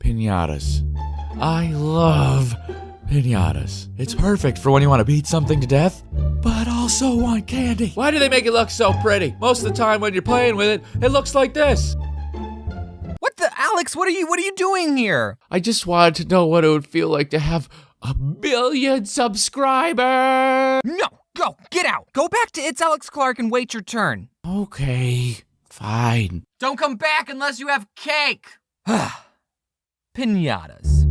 piñatas. I love piñatas. It's perfect for when you want to beat something to death, but also want candy. Why do they make it look so pretty? Most of the time when you're playing with it, it looks like this. What the, Alex, what are you doing here? I just wanted to know what it would feel like to have 1 billion subscribers. No, go, get out. Go back to It's Alex Clark and wait your turn. Okay, fine. Don't come back unless you have cake. Piñatas.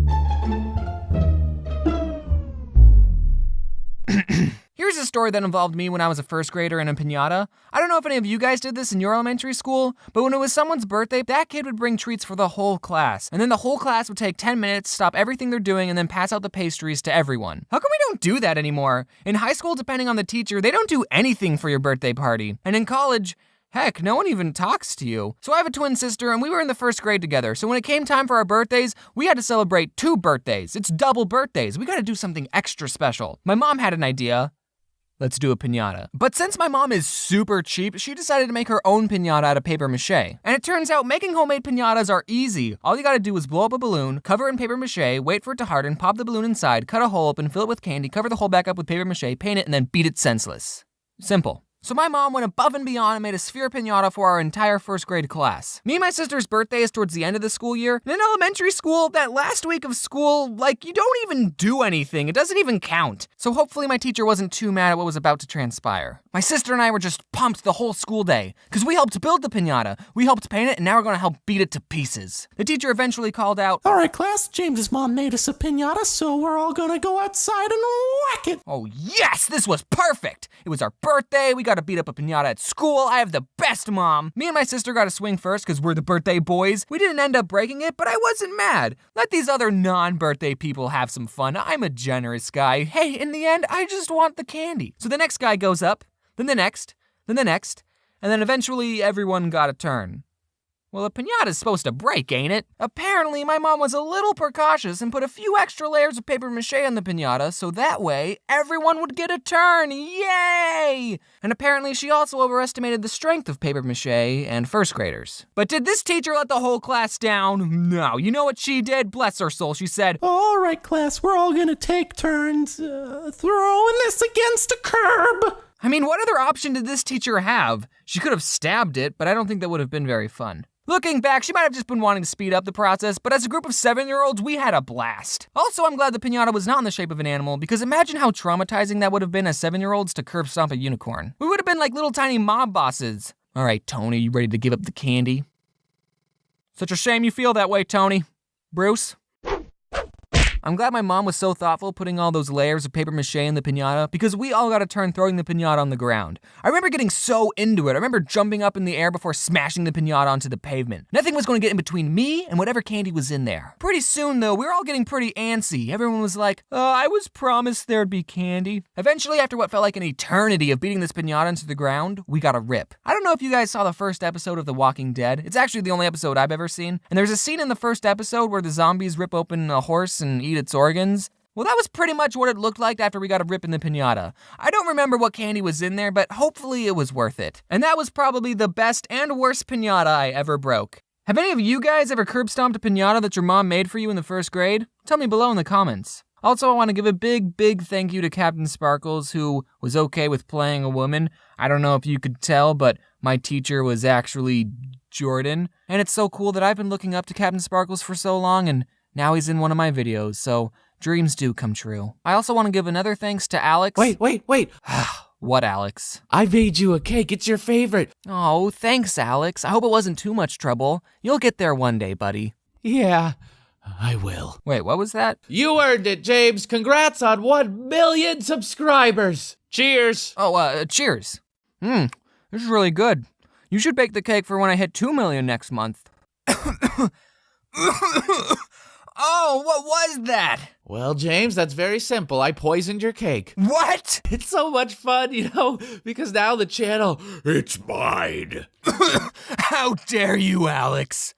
Here's a story that involved me when I was a first grader in a piñata. I don't know if any of you guys did this in your elementary school, but when it was someone's birthday, that kid would bring treats for the whole class. And then the whole class would take 10 minutes, stop everything they're doing, and then pass out the pastries to everyone. How come we don't do that anymore? In high school, depending on the teacher, they don't do anything for your birthday party. And in college, heck, no one even talks to you. So I have a twin sister, and we were in the first grade together. So when it came time for our birthdays, we had to celebrate 2 birthdays. It's double birthdays. We gotta do something extra special. My mom had an idea. Let's do a piñata. But since my mom is super cheap, she decided to make her own piñata out of paper mache. And it turns out making homemade piñatas are easy. All you gotta do is blow up a balloon, cover it in paper mache, wait for it to harden, pop the balloon inside, cut a hole open, fill it with candy, cover the hole back up with paper mache, paint it, and then beat it senseless. Simple. So my mom went above and beyond and made a sphere piñata for our entire first grade class. Me and my sister's birthday is towards the end of the school year, and in elementary school, that last week of school, you don't even do anything. It doesn't even count. So hopefully my teacher wasn't too mad at what was about to transpire. My sister and I were just pumped the whole school day, because we helped build the piñata, we helped paint it, and now we're gonna help beat it to pieces. The teacher eventually called out, "All right, class, James's mom made us a piñata, so we're all gonna go outside and whack it." Oh yes, this was perfect. It was our birthday, we got to beat up a piñata at school. I have the best mom. Me and my sister got to swing first because we're the birthday boys. We didn't end up breaking it, but I wasn't mad. Let these other non-birthday people have some fun. I'm a generous guy. Hey, in the end, I just want the candy. So the next guy goes up, then the next, then the next, and then eventually everyone got a turn. Well, a piñata's supposed to break, ain't it? Apparently, my mom was a little precautious and put a few extra layers of paper mache on the piñata so that way everyone would get a turn. Yay! And apparently she also overestimated the strength of paper mache and first graders. But did this teacher let the whole class down? No. You know what she did? Bless her soul. She said, "All right, class, we're all gonna take turns throwing this against a curb." I mean, what other option did this teacher have? She could have stabbed it, but I don't think that would have been very fun. Looking back, she might have just been wanting to speed up the process, but as a group of 7-year-olds, we had a blast. Also, I'm glad the piñata was not in the shape of an animal, because imagine how traumatizing that would have been as 7-year-olds to curb stomp a unicorn. We would have been like little tiny mob bosses. All right, Tony, you ready to give up the candy? Such a shame you feel that way, Tony. Bruce? I'm glad my mom was so thoughtful putting all those layers of paper mache in the piñata because we all got a turn throwing the piñata on the ground. I remember getting so into it. I remember jumping up in the air before smashing the piñata onto the pavement. Nothing was going to get in between me and whatever candy was in there. Pretty soon though, we were all getting pretty antsy. Everyone was like, I was promised there'd be candy. Eventually, after what felt like an eternity of beating this piñata into the ground, we got a rip. I don't know if you guys saw the first episode of The Walking Dead. It's actually the only episode I've ever seen. And there's a scene in the first episode where the zombies rip open a horse and eat its organs. Well, that was pretty much what it looked like after we got a rip in the piñata. I don't remember what candy was in there, but hopefully it was worth it. And that was probably the best and worst piñata I ever broke. Have any of you guys ever curb stomped a piñata that your mom made for you in the first grade? Tell me below in the comments. Also, I want to give a big thank you to Captain Sparkles, who was okay with playing a woman. I don't know if you could tell, but my teacher was actually Jordan. And it's so cool that I've been looking up to Captain Sparkles for so long, and now he's in one of my videos, so dreams do come true. I also want to give another thanks to Alex. Wait. What, Alex? I made you a cake. It's your favorite. Oh, thanks, Alex. I hope it wasn't too much trouble. You'll get there one day, buddy. Yeah, I will. Wait, what was that? You earned it, James. Congrats on 1 million subscribers. Cheers. Oh, cheers. This is really good. You should bake the cake for when I hit 2 million next month. Oh, what was that? Well, James, that's very simple. I poisoned your cake. What? It's so much fun, because now the channel, it's mine. How dare you, Alex?